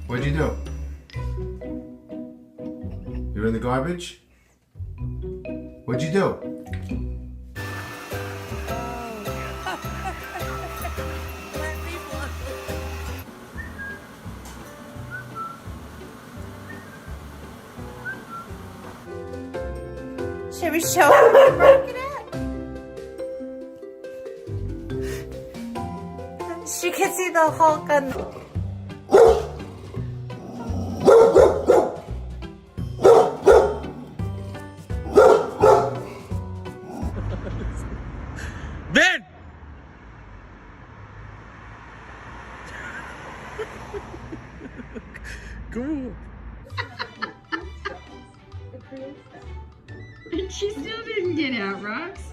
What'd you do? You're in the garbage? What'd you do? Should we show them where you broke it at? She can see the Hulk on. Ben! Cool. And she still didn't get out, Rox.